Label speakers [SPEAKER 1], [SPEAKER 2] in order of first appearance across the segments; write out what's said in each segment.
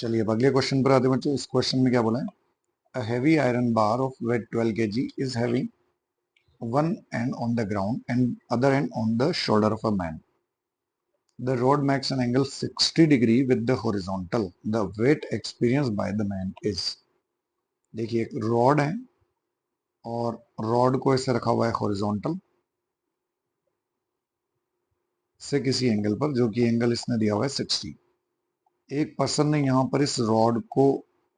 [SPEAKER 1] चलिए अब अगले क्वेश्चन पर आते हैं बच्चों। इस क्वेश्चन में क्या बोला है? A heavy iron bar of weight 12 kg is having one end on the ground and other end on the shoulder of a man. The rod makes an angle 60 degree with the horizontal. The weight experienced by the man is. देखिए एक rod है और rod को ऐसे रखा हुआ है horizontal से किसी एंगल पर, जो कि एंगल इसने दिया हुआ है 60। एक पर्सन ने यहां पर इस रॉड को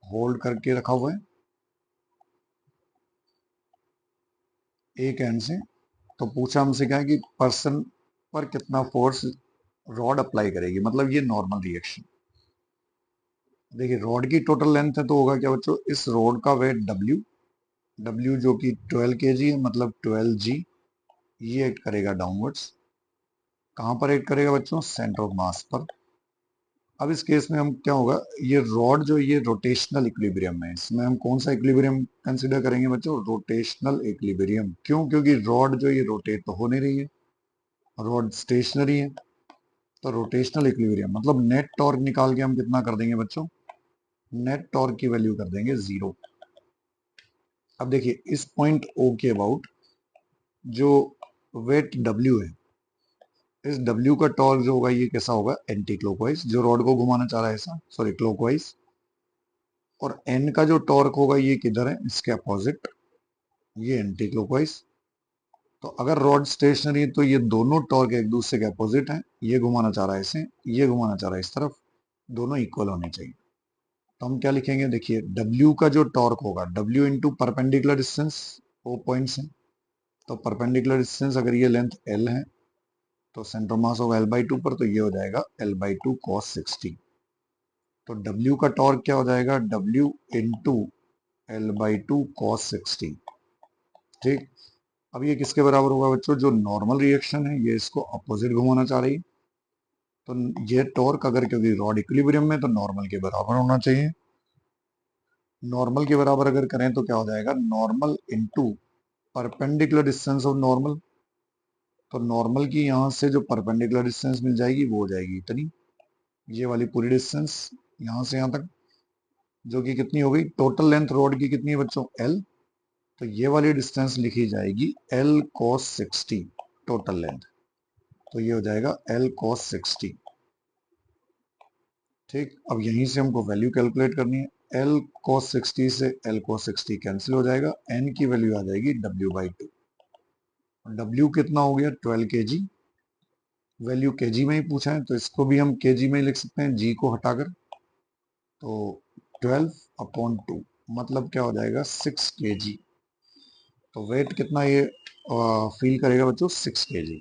[SPEAKER 1] होल्ड करके रखा हुआ है एक एंड से। तो पूछा हमसे क्या है कि पर्सन पर कितना फोर्स रॉड अप्लाई करेगी, मतलब ये नॉर्मल रिएक्शन। देखिए रॉड की टोटल लेंथ है तो होगा क्या बच्चों, इस रॉड का वेट डब्ल्यू जो कि 12 kg है, मतलब 12g। ये एक्ट करेगा डाउनवर्ड्स। कहां पर एक्ट करेगा बच्चों? सेंटर ऑफ मास पर। अब इस केस में हम क्या होगा, ये रॉड जो ये रोटेशनल इक्विलिब्रियम में है, इसमें हम कौन सा इक्विलिब्रियम कंसीडर करेंगे बच्चों? Rotational equilibrium. क्यों? क्योंकि रॉड जो ये रोटेट तो हो नहीं रही है, रॉड स्टेशनरी है। तो रोटेशनल इक्विलिब्रियम मतलब नेट टॉर्क निकाल के हम कितना कर देंगे बच्चों? नेट टॉर्क की वैल्यू कर देंगे 0। अब देखिए इस पॉइंट O के अबाउट जो वेट W है, इस W का टॉर्क जो होगा ये कैसा होगा? एंटी क्लॉकवाइज, जो रॉड को घुमाना चाह रहा है ऐसा, सॉरी क्लॉकवाइज। और N का जो टॉर्क होगा ये किधर है? इसके अपोजिट, ये एंटी क्लॉकवाइज। तो अगर रॉड स्टेशनरी है तो ये दोनों टॉर्क एक दूसरे के अपोजिट हैं। ये घुमाना चाह रहा है इसे, ये घुमाना चाह रहा है इस तरफ, दोनों इक्वल होने चाहिए। तो हम क्या लिखेंगे? देखिए W का जो टॉर्क होगा, W इंटू परपेंडिकुलर डिस्टेंस, वो पॉइंट्स हैं। तो परपेंडिकुलर डिस्टेंस अगर ये लेंथ L है तो सेंटर मास होगा L/2 पर, तो ये हो जाएगा L/2 cos 60। तो W का टॉर्क क्या हो जाएगा? W into L/2 cos 60। ठीक। अब ये किसके बराबर होगा बच्चों? जो नॉर्मल रिएक्शन है ये इसको अपोजिट घुमाना चाह रही है, तो ये टॉर्क अगर, क्योंकि रॉड इक्विलिब्रियम में, तो नॉर्मल के बराबर होना चाहिए। नॉर्मल के बराबर अगर करें तो क्या हो जाएगा? Normal into perpendicular distance of normal. तो नॉर्मल की यहाँ से जो परपेंडिकुलर डिस्टेंस मिल जाएगी वो हो जाएगी इतनी, ये वाली पूरी डिस्टेंस यहाँ से यहाँ तक, जो कि कितनी हो गई? टोटल लेंथ रॉड की कितनी है बच्चों? L। तो ये वाली डिस्टेंस लिखी जाएगी L cos 60 टोटल लेंथ। तो ये हो जाएगा L cos 60। ठीक। अब यहीं से हमको वैल्यू कैलकुलेट करनी है। L cos 60 से L cos 60 कैंसिल हो जाएगा, N की वैल्यू आ जाएगी W/2। W कितना हो गया? 12 kg। वैल्यू केजी में ही पूछा है तो इसको भी हम केजी में ही लिख सकते हैं, जी को हटाकर। तो 12/2 मतलब क्या हो जाएगा? 6 kg। तो वेट कितना ये फील करेगा बच्चों? 6 kg।